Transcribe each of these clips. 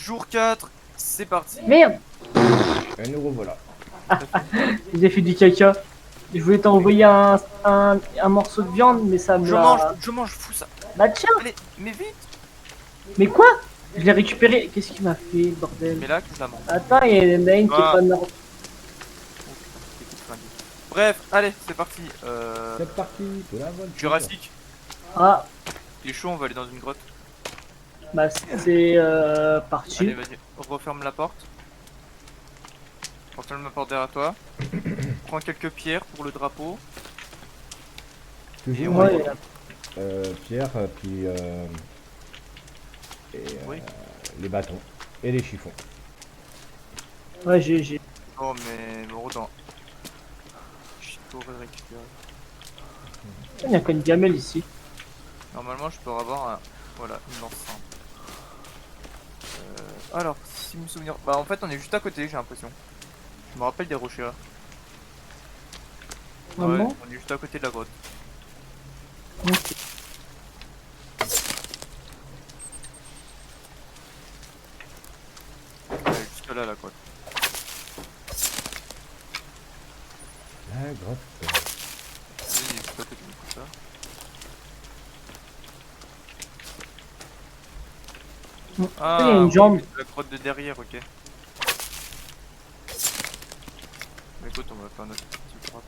Jour 4, c'est parti. Merde, Et nous revoilà. j'ai fait du caca. Je voulais t'envoyer un morceau de viande, mais ça me Je mange, l'a... je mange, fous ça. Bah tiens, Allez, mais vite. mais quoi? Je l'ai récupéré. Qu'est-ce qu'il m'a fait, bordel? Mais là, que je la mange. Attends, il y en a une qui est Ah. pas normale. Bref, allez, c'est parti. C'est parti pour la voiture. Jurassique. Ah, Il est chaud, on va aller dans une grotte. bah c'est parti. Allez, vas-y, referme la porte. Referme la porte derrière toi. Prends quelques pierres pour le drapeau. Toujours Ouais, Pierre, puis et, Oui. les bâtons et les chiffons. ouais, j'ai. Oh, mais Morodin. Je pourrais le récupérer. Il y a qu'une gamelle ici. Normalement, je peux avoir un... Voilà, une lance simple. Alors, si me souvenir... Bah, en fait, on est juste à côté, j'ai l'impression. Je me rappelle des rochers là. Ouais, Vraiment? on est juste à côté de la grotte. Ok. Ouais, jusque là, la grotte. La grotte. Oui, il est juste à côté de tout ça. Ah, Il y a une oui, jambe. mais c'est la grotte de derrière, ok. Mais écoute, on va faire notre petit drapeau.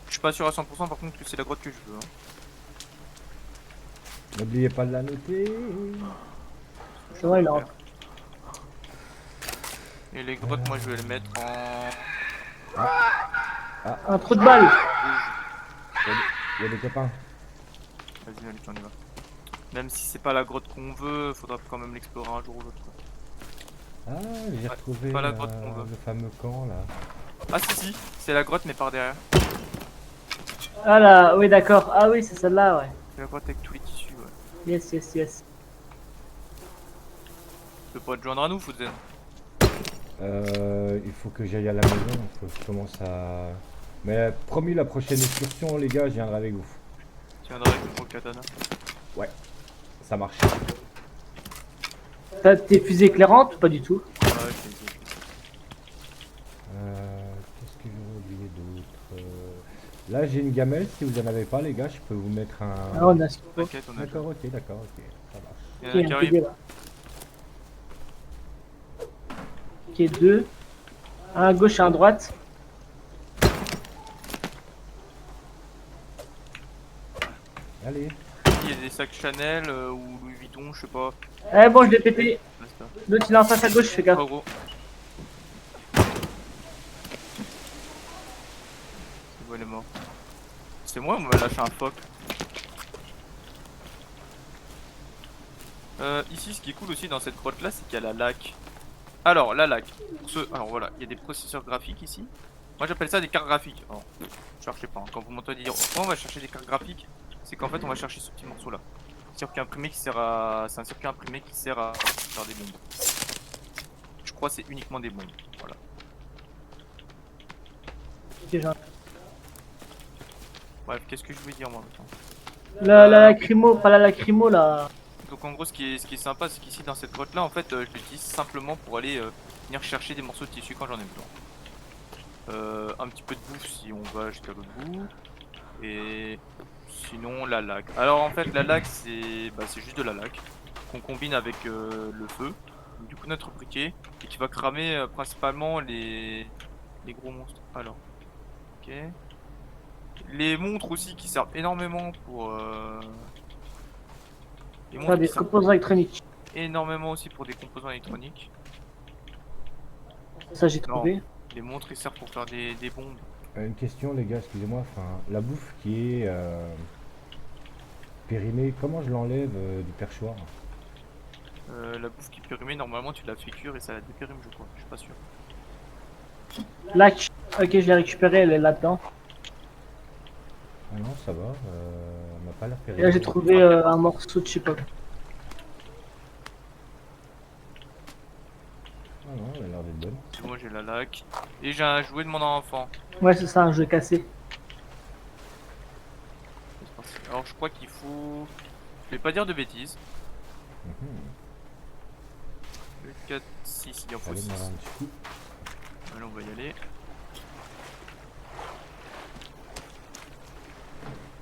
Je suis pas sûr à 100% par contre que c'est la grotte que je veux. Hein. N'oubliez pas de la noter. C'est vrai, il a. Et les grottes, moi je vais les mettre en Un trou de balle. rouge. Il y a des copains. Vas-y, allez, on y va. Même si c'est pas la grotte qu'on veut, faudra quand même l'explorer un jour ou l'autre. Ah, j'ai retrouvé pas la grotte qu'on veut. le fameux camp là. Ah si, c'est la grotte mais par derrière. Ah là, oui, d'accord. Ah oui, c'est celle-là, ouais. C'est la grotte avec tous les tissus, ouais. Yes, yes, yes. Tu peux pas te joindre à nous, Footzen. Il faut que j'aille à la maison. Il faut que je commence à. Mais promis, la prochaine excursion, les gars, je viendrai avec vous. Tu viendras avec le gros katana. Ouais, ça marche. T'as tes fusées éclairantes ou pas du tout? Ouais, je l'ai dit. Qu'est-ce que j'aurais oublié d'autre Là, j'ai une gamelle. Si vous en avez pas, les gars, je peux vous mettre un. Ah, on a ce qu'il faut. T'inquiète, on a D'accord, ok, d'accord, ok, ça marche. Il y en Ok, a un qui PD arrivent. là. Ok, deux. Un à gauche et un à droite. Allez. Il y a des sacs Chanel ou Louis Vuitton, je sais pas. Eh bon, je l'ai pété. Basta. L'autre il est en face à gauche, fais gaffe. Oh gros. C'est bon, il est mort. C'est moi ou on m'a lâché un phoque. Ici, ce qui est cool aussi dans cette grotte là, c'est qu'il y a la lac. Alors, la lac. Alors voilà, il y a des processeurs graphiques ici. Moi j'appelle ça des cartes graphiques. Alors, cherchez pas. Hein. Quand vous m'entendez dire oh, on va chercher des cartes graphiques, c'est qu'en fait on va chercher ce petit morceau là. Circuit imprimé qui sert à. C'est un circuit imprimé qui sert à faire des bombes. Je crois que c'est uniquement des bombes. Voilà. Ok, j'ai un- Bref, qu'est-ce que je voulais dire moi maintenant. La lacrymo, pas la lacrymo là. Donc en gros ce qui est sympa c'est qu'ici dans cette grotte là en fait je l'utilise simplement pour aller venir chercher des morceaux de tissu quand j'en ai besoin. Un petit peu de bouffe si on va jusqu'à l'autre bout. Et sinon la laque. Alors en fait la laque c'est juste de la laque qu'on combine avec le feu. Du coup notre briquet et qui va cramer principalement les gros monstres. Alors ok. Les montres aussi qui servent énormément pour les montres Faire qui des servent composants électroniques. énormément aussi pour des composants électroniques. Ça, j'ai trouvé. Les montres ils servent pour faire des bombes. Une question, les gars, excusez-moi. Enfin, la bouffe qui est périmée, comment je l'enlève du perchoir? La bouffe qui périmée, normalement tu la fais cuire et ça la dépérime je crois, je suis pas sûr. Lac. Ok, je l'ai récupérée, elle est là-dedans. Ah non, ça va. On n'a pas la Et périmée. là, j'ai trouvé un morceau de je sais pas. Ah non, elle a l'air d'être bonne. C'est bon, j'ai la laque. Et j'ai un jouet de mon enfant. Ouais, c'est ça, un jeu cassé. Alors je crois qu'il faut... Je vais pas dire de bêtises. Mhm. Le 4, 6, il en faut Allez, 6. Maranchki. Allez, on va y aller.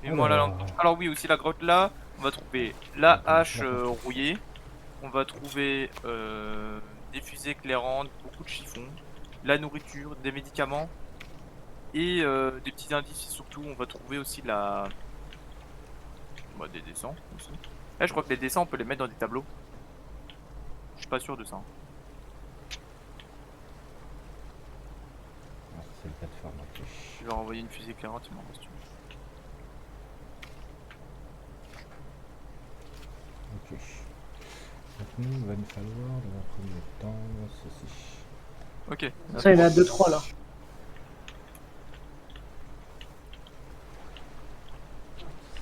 Et moi, Alors. alors oui, aussi la grotte là, on va trouver la Attends, hache attends. rouillée. On va trouver des fusées éclairantes, beaucoup de chiffons, la nourriture, des médicaments et des petits indices. Et surtout, on va trouver aussi des dessins aussi. Là, je crois que les dessins, on peut les mettre dans des tableaux. Je suis pas sûr de ça. Ah, c'est le plateforme, ok. Je vais renvoyer une fusée éclairante, il m'en reste une. Ok. Maintenant, il va nous falloir dans un premier temps ceci. Ok. Ça, il y en a 2-3 là.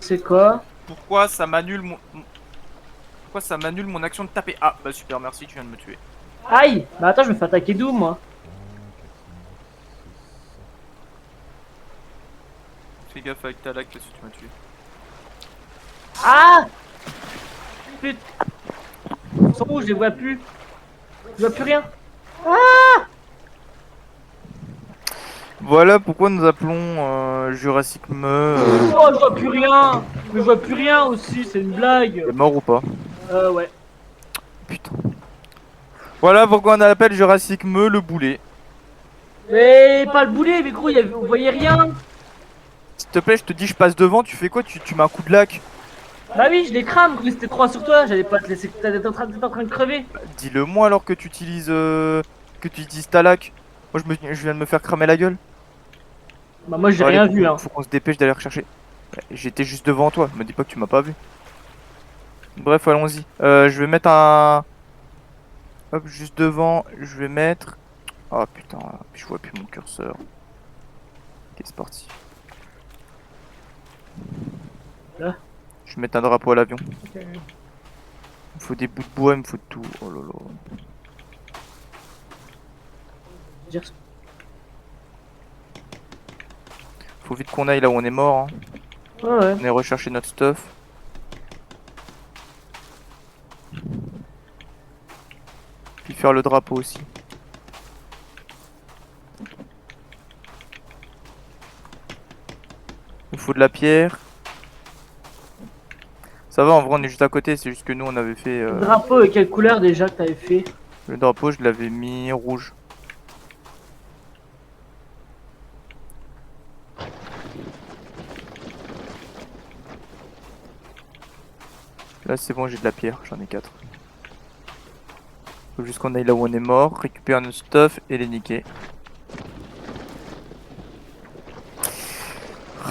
C'est quoi? Pourquoi ça m'annule mon action de taper? Ah, bah super, merci, tu viens de me tuer. Aïe! Bah attends, je me fais attaquer d'où moi? 4, 5, 6. Fais gaffe avec ta lag parce que tu m'as tué. Ah! Putain! Ils sont où? Je les vois plus. Je vois plus rien. Voilà pourquoi nous appelons Jurassic Me. Oh, je vois plus rien! Mais je vois plus rien aussi, c'est une blague! T'es mort ou pas? Ouais. Putain. Voilà pourquoi on appelle Jurassic Me le boulet. Mais pas le boulet, mais gros, vous voyez rien? S'il te plaît, je te dis, je passe devant, tu fais quoi? Tu mets un coup de lac? Bah oui, je les crame, gros, c'était 3 sur toi, j'allais pas te laisser. T'es en train de crever. Bah, dis-le moi alors que tu utilises ta lac. Moi je viens de me faire cramer la gueule. Bah moi j'ai Allez, rien vu, hein. faut qu'on se dépêche d'aller rechercher. Ouais, j'étais juste devant toi, me dis pas que tu m'as pas vu. Bref, allons-y. Je vais mettre un... Hop, juste devant, je vais mettre... Oh putain, je vois plus mon curseur. Ok, c'est parti. Là. Je vais mettre un drapeau à l'avion. Ok. Il me faut des bouts de bois, il me faut de tout. Oh là là. Dire- Faut vite qu'on aille là où on est mort. Hein. Ouais. On est recherché notre stuff. Puis faire le drapeau aussi. Il faut de la pierre. Ça va, en vrai on est juste à côté, c'est juste que nous on avait fait... Le drapeau et quelle couleur déjà que t'avais fait? Le drapeau je l'avais mis rouge. Là c'est bon, j'ai de la pierre, j'en ai 4. Faut juste qu'on aille là où on est mort, récupérer notre stuff et les niquer.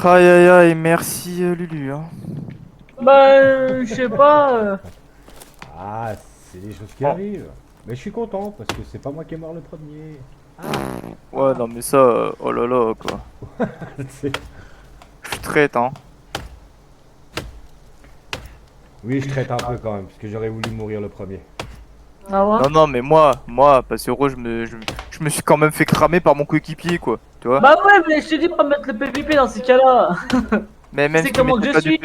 Aïe aïe aïe, merci Lulu. Hein. Bah, je sais pas. Ah, c'est des choses qui Oh. arrivent. Mais je suis content parce que c'est pas moi qui est mort le premier. Ouais, non mais ça, oh là là quoi. C'est- Je traite hein. Oui, je traite un peu quand même parce que j'aurais voulu mourir le premier. Ah ouais? Non, non, mais moi, parce que heureux, je me suis quand même fait cramer par mon coéquipier, quoi. Tu vois? Bah ouais, mais je te dis pas mettre le PVP dans ces cas-là. Mais même C'est si tu comment mettais que pas je suis.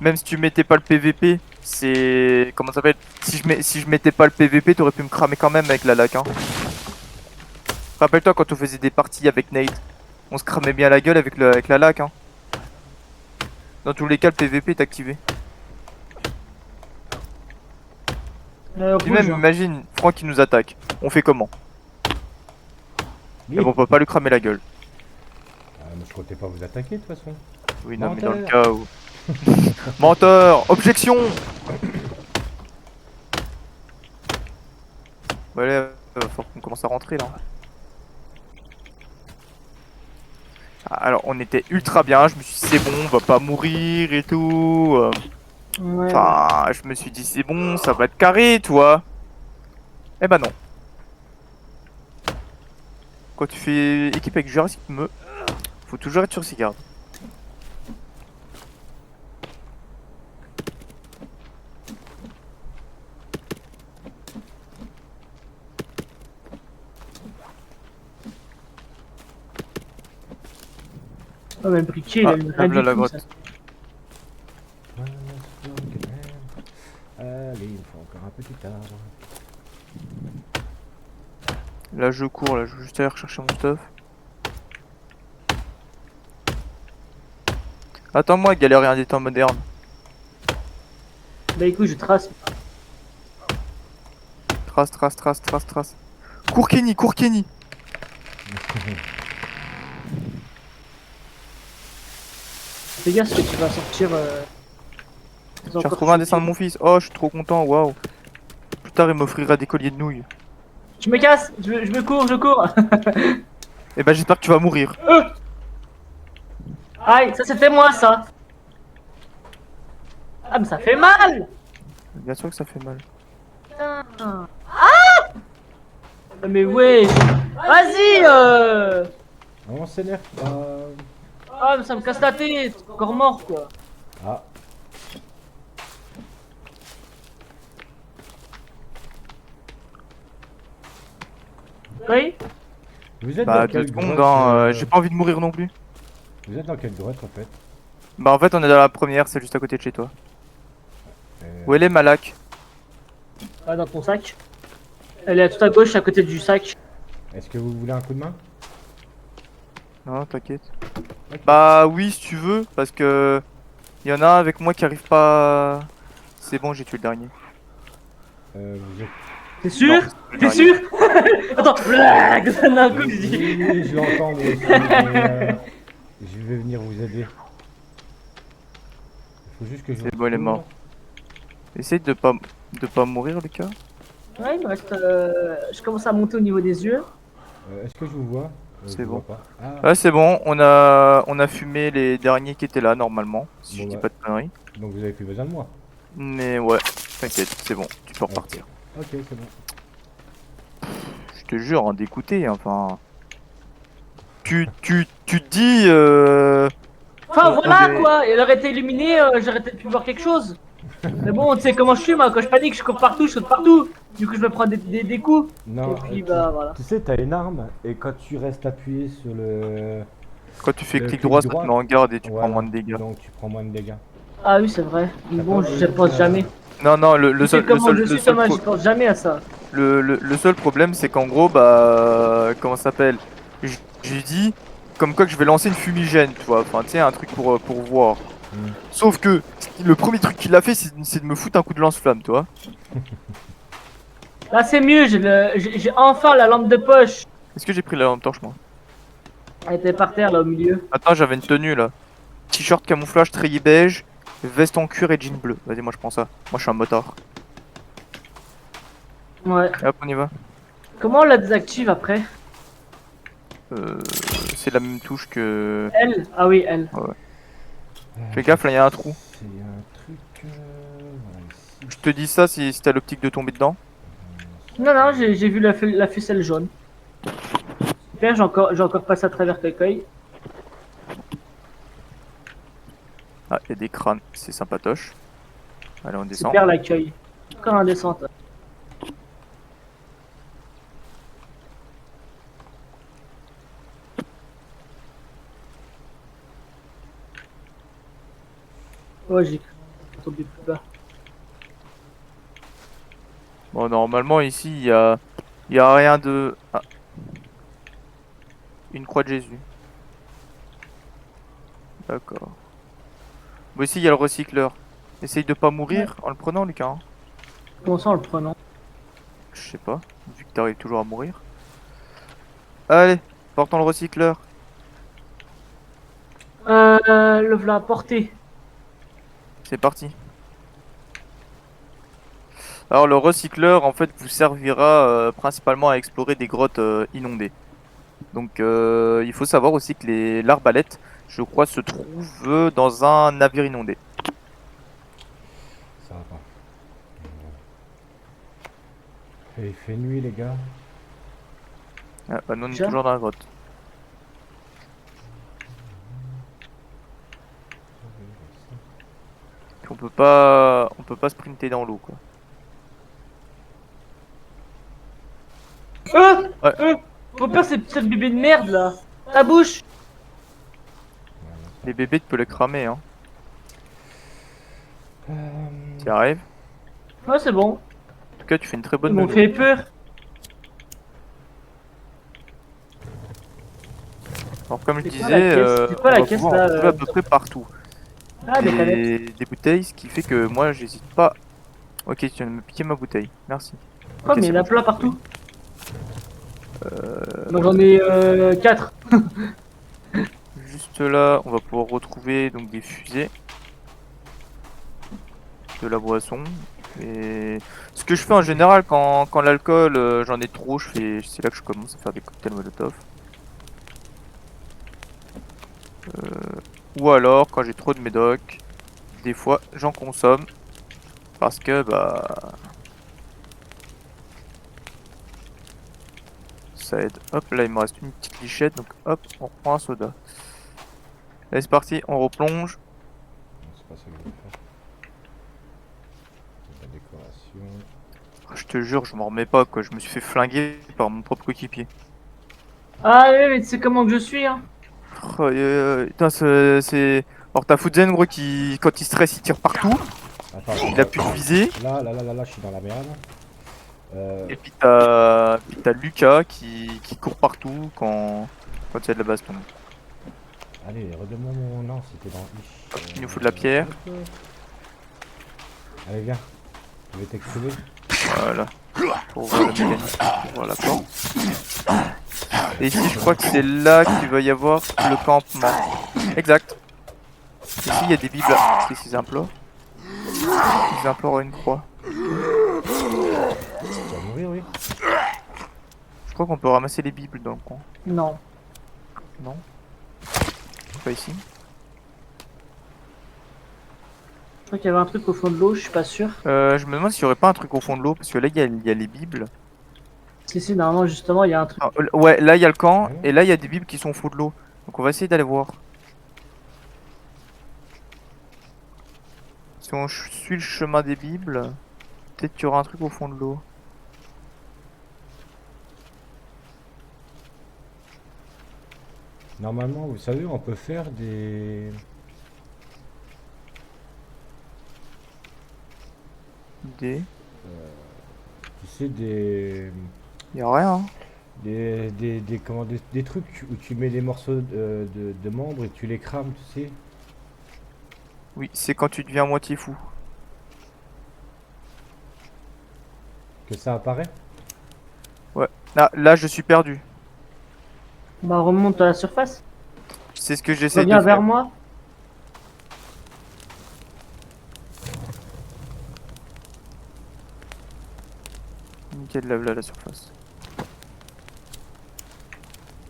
même si tu mettais pas le PVP, c'est... Comment ça s'appelle? Si je mettais pas le PVP, t'aurais pu me cramer quand même avec la lac, hein. Rappelle-toi quand on faisait des parties avec Nate. On se cramait bien la gueule avec la lac, hein. Dans tous les cas, le PVP est activé. Puis même, Rouge. imagine, Franck qui nous attaque. On fait comment? Oui. Mais bon, on peut pas lui cramer la gueule. Ah, mais je comptais pas vous attaquer de toute façon. Oui, non, mais dans le Menteur. cas où... Menteur! Objection! Voilà, va falloir qu'on commence à rentrer là. Ah, alors, on était ultra bien, je me suis dit c'est bon, on va pas mourir et tout. Ouais. Enfin, je me suis dit c'est bon, ça va être carré, toi. Eh ben non. Quand tu fais équipe avec Jurassic Me, faut toujours être sur ses gardes. Ah, mais briquet, il a une Hop là, la réduction, grotte. ça. Ouais. petit arbre. Là je cours, là je veux juste aller rechercher mon stuff. Attends-moi, galérien des temps modernes. Bah écoute, je trace. Trace, trace, trace, trace, trace. Cours Kenny, cours Kenny. Fais gaffe parce que tu vas sortir. J'ai retrouvé un dessin de mon fils. Oh, je suis trop content, waouh. Plus tard, il m'offrira des colliers de nouilles. Je me casse, je me cours, je cours. Et bah, j'espère que tu vas mourir. Aïe, ça c'était moi ça. Ah mais ça fait mal. Bien sûr que ça fait mal. Putain. Ah mais ouais. Vas-y On s'énerve pas. Ah mais ça me casse la tête, encore mort quoi. Ah, Oui. vous êtes Bah, dans 2 quelle secondes, grotte hein, j'ai pas envie de mourir non plus. Vous êtes dans quelle grotte en fait? Bah, en fait, on est dans la première, c'est juste à côté de chez toi. Où elle est, Malak? Ah dans ton sac. Elle est tout à gauche à côté du sac. Est-ce que vous voulez un coup de main? Non, t'inquiète. Ok. Bah, oui, si tu veux, parce que. Y en a un avec moi qui arrive pas. C'est bon, j'ai tué le dernier. Vous êtes... T'es sûr? Non, c'est le T'es dernier. sûr? Attends, blague, ça donne un coup, Oui, je dis. oui, je l'entends moi aussi, mais, je vais venir vous aider. Il faut juste que je C'est bon, il est retrouve. mort. Essaye de pas mourir, Lucas. Ouais, il me reste. Je commence à monter au niveau des yeux. Est-ce que je vous vois? C'est Je vous bon. vois pas. Ah, Ouais, c'est bon, on a fumé les derniers qui étaient là, normalement. Si Bon, je dis bah. pas de conneries. donc vous avez plus besoin de moi. Mais ouais, t'inquiète, c'est bon, tu peux repartir. Ok, c'est bon. Je te jure, hein, d'écouter, enfin. Tu te dis. Enfin On voilà est- quoi, elle aurait été illuminée, j'aurais peut-être pu voir quelque chose. Mais bon, tu sais comment je suis moi, quand je panique, je cours partout, je saute partout. Du coup, je me prends des coups. Non, Et puis bah voilà. tu sais, t'as une arme et quand tu restes appuyé sur le. Quand tu fais Le clic clic droit, ça te droit. met en garde et tu Voilà. prends moins de dégâts. Donc tu prends moins de dégâts. Ah oui, c'est vrai. Mais T'as bon, pas je besoin pense de- jamais. Non, non, le Tu sais seul, le comment seul, je le suis seul, Thomas, pro- je pense jamais à ça. le seul problème, c'est qu'en gros, bah. Comment ça s'appelle? J'ai dit. Comme quoi que je vais lancer une fumigène, tu vois. Enfin, tu sais, un truc pour voir. Hmm. Sauf que le premier truc qu'il a fait, c'est de me foutre un coup de lance-flamme, tu vois. Là c'est mieux, j'ai enfin la lampe de poche. Est-ce que j'ai pris la lampe torche, moi? Elle était par terre là au milieu. Attends, j'avais une tenue là. T-shirt camouflage treillis beige, veste en cuir et jean bleu. Vas-y, moi je prends ça. Moi je suis un motard. Ouais. Et hop, on y va. Comment on la désactive après? C'est la même touche que. Elle? Ah oui, elle. Fais gaffe, là il y a un trou. C'est un truc. Voilà, ici. Je te dis ça si t'as l'optique de tomber dedans. Non, non, j'ai vu la ficelle jaune. Super, j'ai encore passé à travers quelqu'un. Ah, il y a des crânes, c'est sympatoche. Allez, on descend. Super l'accueil. Encore un descente. Ouais, j'ai tombé plus bas. Bon, normalement ici il y a rien de. Ah. Une croix de Jésus. D'accord. Bon, ici il y a le recycleur. Essaye de pas mourir en le prenant, Lucas. Hein. Comment ça en le prenant? Je sais pas, vu que t'arrives toujours à mourir. Allez, portons le recycleur. Le v'là porté. C'est parti. Alors le recycleur en fait vous servira principalement à explorer des grottes inondées. Donc il faut savoir aussi que l'arbalète, je crois, se trouve dans un navire inondé. Ça va pas. Et il fait nuit, les gars. Ah, bah, nous on est Déjà toujours dans la grotte. Puis on peut pas sprinter dans l'eau quoi. Ouais. Faut peur cette bébé de merde là. Ta bouche. Les bébés tu peux les cramer hein. Euh, T'y arrives. Ouais, c'est bon. cas, tu fais une très Ils bonne m'ont meuleuse. fait peur. Alors, comme je C'est quoi la disais, caisse? C'est quoi on la va caisse pouvoir en là trouver à peu près partout. Ah, des canettes. Des bouteilles, ce qui fait que moi, j'hésite pas. Ok, tu viens de me piquer ma bouteille. Merci. Quoi, Ok, mais il c'est y en a bon, je plein l'ai retrouvée. partout. Moi j'en ai 4. Juste là, on va pouvoir retrouver donc des fusées, de la boisson. Et ce que je fais en général quand l'alcool, j'en ai trop, c'est là que je commence à faire des cocktails Molotov. Ou alors, quand j'ai trop de médoc, des fois j'en consomme parce que bah ça aide. Hop, là il me reste une petite lichette, donc hop, on reprend un soda. Allez, c'est parti, on replonge. Non, c'est pas ça que je veux faire. C'est la décoration. Ah, je te jure, je m'en remets pas quoi, je me suis fait flinguer par mon propre coéquipier. Ah ouais, mais tu sais comment que je suis, hein. Oh, putain, c'est. Alors t'as Fuzen gros qui, quand il stresse, il tire partout. Attends, Il a plus de visée. là, je suis dans la merde. Et puis t'as Lucas qui court partout quand il y a de la baston. Allez, redemande mon. Non, c'était dans Hop, il nous faut de la pierre. Allez, viens. Je vais t'excluer. Voilà. Pour ouvrir le mécanisme, pour ouvrir la porte. Et ici, je crois que c'est là qu'il va y avoir le campement. Exact. Ici, il y a des bibles. Qu'est-ce qu'ils implorent? Ils implorent une croix. Tu vas mourir, oui. Je crois qu'on peut ramasser les bibles dans le coin. Non. Non? Pas ici. Je crois qu'il y avait un truc au fond de l'eau, je suis pas sûr. Je me demande s'il y aurait pas un truc au fond de l'eau, parce que là, il y a les bibles. Si, normalement, justement, il y a un truc. Ah, ouais, là, il y a le camp, Ouais. et là, il y a des bibles qui sont au fond de l'eau. Donc on va essayer d'aller voir. Si on suit le chemin des bibles, peut-être qu'il y aura un truc au fond de l'eau. Normalement, vous savez, on peut faire des. Des... Tu sais, des. Y a rien, hein. Des trucs où tu mets des morceaux de membres et tu les crames, tu sais. Oui, c'est quand tu deviens moitié fou. Que ça apparaît. Ouais. Ah, là, je suis perdu. Bah, remonte à la surface. C'est ce que j'essaie Reviens de vers faire. moi. Nickel, lave là la surface.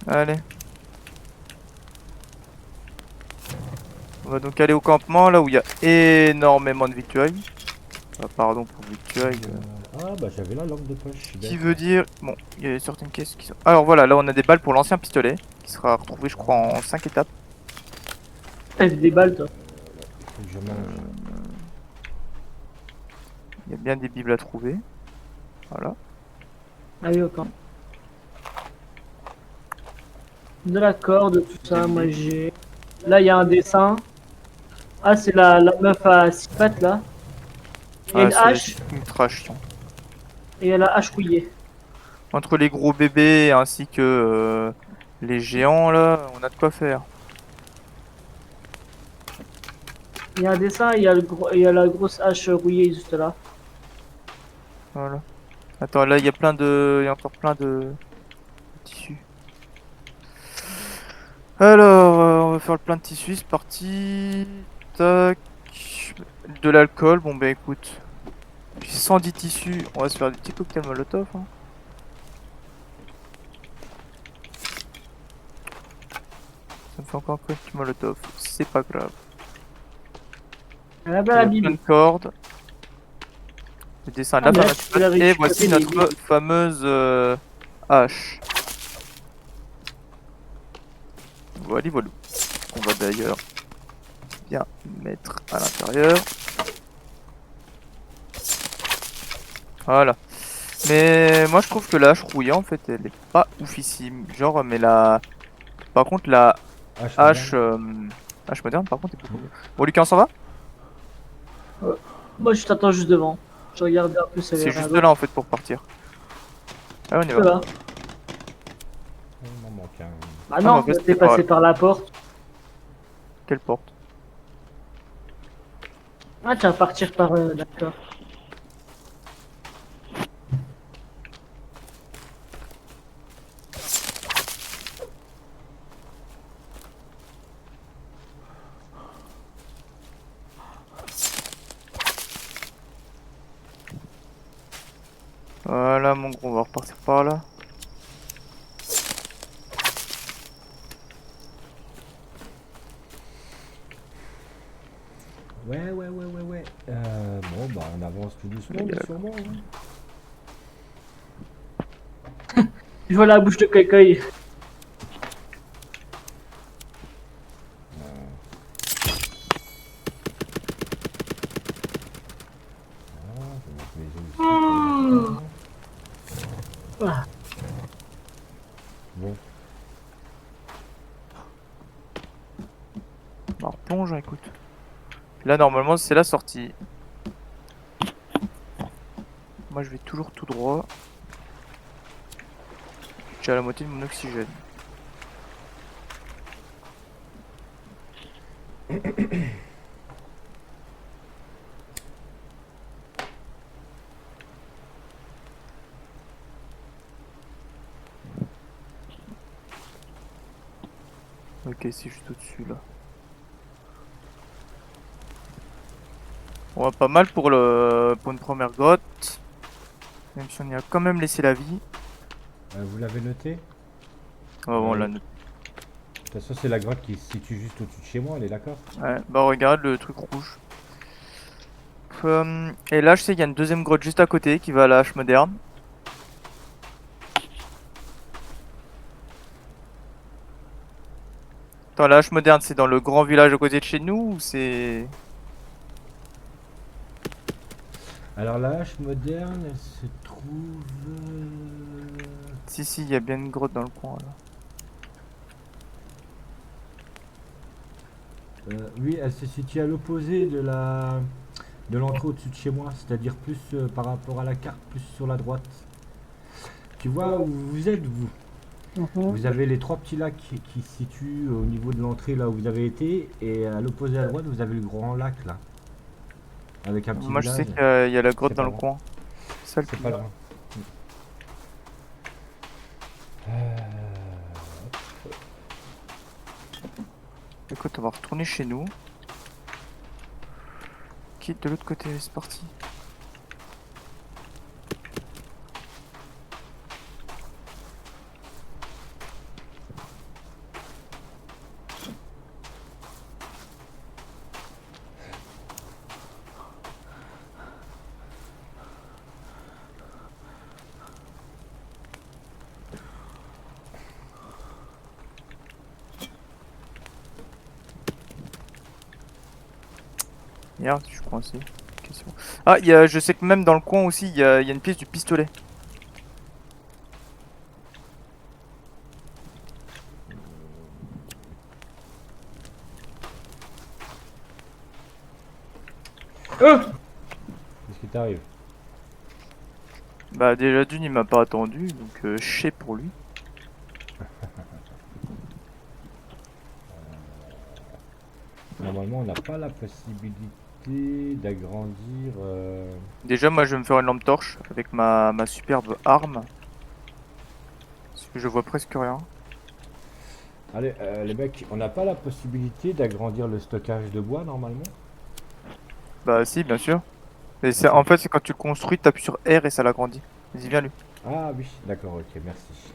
Allez. On va donc aller au campement, là où il y a énormément de victuailles. Ah, pardon pour victuailles. Ah, bah j'avais la lampe de poche. je suis Qui bête. veut dire... Bon, il y a certaines caisses qui sont... Alors voilà, là on a des balles pour l'ancien pistolet, qui sera retrouvé je crois en 5 étapes. T'as des balles, toi. Faut que je mange. Il y a bien des bibles à trouver. Voilà. Allez, au camp. De la corde, tout ça, moi j'ai. Là, il y a un dessin. Ah, c'est la meuf à 6 pattes là. Il y a une hache c'est ultra chiant. et il y a la hache rouillée. Entre les gros bébés ainsi que les géants là, on a de quoi faire. Il y a un dessin, il y a la grosse hache rouillée juste là. Voilà. Attends, là il y a plein de... Il y a encore plein de tissus. Alors, on va faire le plein de tissus, c'est parti. Tac. De l'alcool, bon bah écoute. J'ai 110 tissus, on va se faire des petits cocktails molotov. Hein. Ça me fait encore un cocktail molotov, c'est pas grave. Elle a Il bien y la a plein Bible. de cordes. Le dessin de Ah, la mais là, fameuse tu peux la hache. Et récupérer, voici les notre Bibles. fameuse hache. Voilà, voilà. On va d'ailleurs bien mettre à l'intérieur. Voilà. Mais moi je trouve que la hache rouillée en fait elle est pas oufissime. Genre mais la... Par contre la hache... hache moderne par contre est beaucoup mieux. Bon Lucas on s'en va? Moi, je t'attends juste devant. Je regardais un peu, ça avait C'est rien juste d'autre. là en fait pour partir. Ah, on y va. Là. Il m'en manque un. Bah Ah, non, bah, t'es passé par la porte. Quelle porte? Ah, tu vas partir par... D'accord. Voilà mon gros, on va repartir par là. Ouais. Bon, bah, on avance tout doucement, Il y a mais la- sûrement. Je vois la bouche de Kai. Ah, je vais mettre mes œufs ici pour l'instant. Ah, Bon, On replonge, écoute. Là normalement c'est la sortie. Moi je vais toujours tout droit. J'ai à la moitié de mon oxygène. Ok, c'est juste au-dessus là. On va pas mal pour pour une première grotte. Même si on y a quand même laissé la vie. vous l'avez noté? Ah bon, Ouais. là, De toute façon, c'est la grotte qui se situe juste au-dessus de chez moi, elle est d'accord? ouais, bah regarde le truc rouge. Et là, je sais qu'il y a une deuxième grotte juste à côté qui va à la hache moderne. Attends, la hache moderne, c'est dans le grand village à côté de chez nous ou c'est... Alors, la hache moderne, elle se trouve. Si, il y a bien une grotte dans le coin là. Oui, elle se situe à l'opposé de l'entrée au-dessus de chez moi, c'est-à-dire plus par rapport à la carte, plus sur la droite. Tu vois où vous êtes, vous? mhm. Vous avez les trois petits lacs qui se situent au niveau de l'entrée là où vous avez été, et à l'opposé à droite, vous avez le grand lac là, avec un petit Moi, je sais village. qu'il y a la grotte C'est dans pas le loin. coin. C'est ça le C'est plus. pas loin. Écoute, on va retourner chez nous. Quitte de l'autre côté, c'est parti. Merde, je suis coincé. Ok, c'est bon. Ah, je sais que même dans le coin aussi, il y a une pièce du pistolet. Qu'est-ce qui t'arrive? Bah déjà d'une, il m'a pas attendu, donc je sais pour lui. Normalement, on n'a pas la possibilité d'agrandir. Déjà, moi je vais me faire une lampe torche avec ma superbe arme. Parce que je vois presque rien. Allez, les mecs, on n'a pas la possibilité d'agrandir le stockage de bois normalement? Bah si, bien sûr. Et en fait, c'est quand tu le construis, t'appuies sur R et ça l'agrandit. Vas-y, viens lui. Ah oui, d'accord, ok, merci.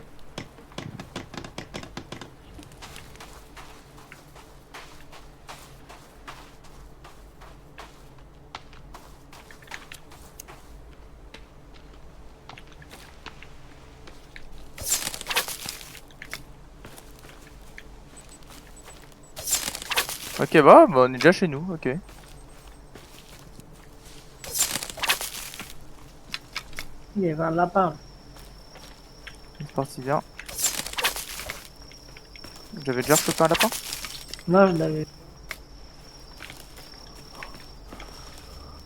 Ok, bah on est déjà chez nous, ok. Il y avait un lapin. C'est parti, viens. J'avais déjà chopé un lapin. Non, je l'avais.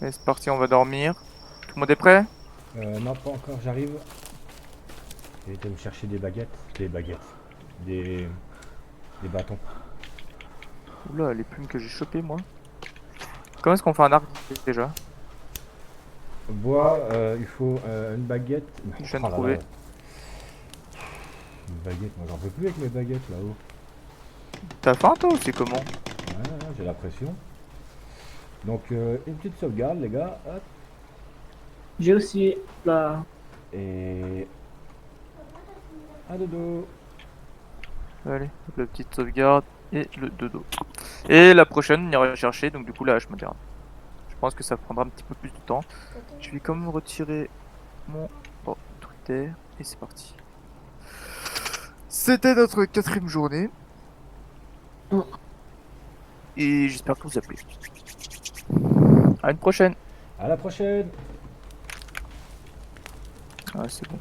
Allez, c'est parti, on va dormir. Tout le monde est prêt? Non, pas encore, j'arrive. J'ai été me chercher des baguettes. Des bâtons. Oula, les plumes que j'ai chopées moi. Comment est-ce qu'on fait un arc déjà? Bois, il faut une baguette. Je viens de Oh là trouver. là. Une baguette, moi j'en peux plus avec mes baguettes là-haut. T'as faim toi ou c'est comment? Ouais, j'ai la pression. Donc une petite sauvegarde les gars. Hop. J'ai aussi là. Et un dodo. Allez, la petite sauvegarde et le dodo. Et la prochaine, on ira chercher donc du coup la hache moderne. Je pense que ça prendra un petit peu plus de temps. Je vais quand même retirer mon truc d'air et c'est parti. C'était notre 4ème journée. Mm. Et j'espère que vous a plu. À une prochaine. À la prochaine. Ah, c'est bon.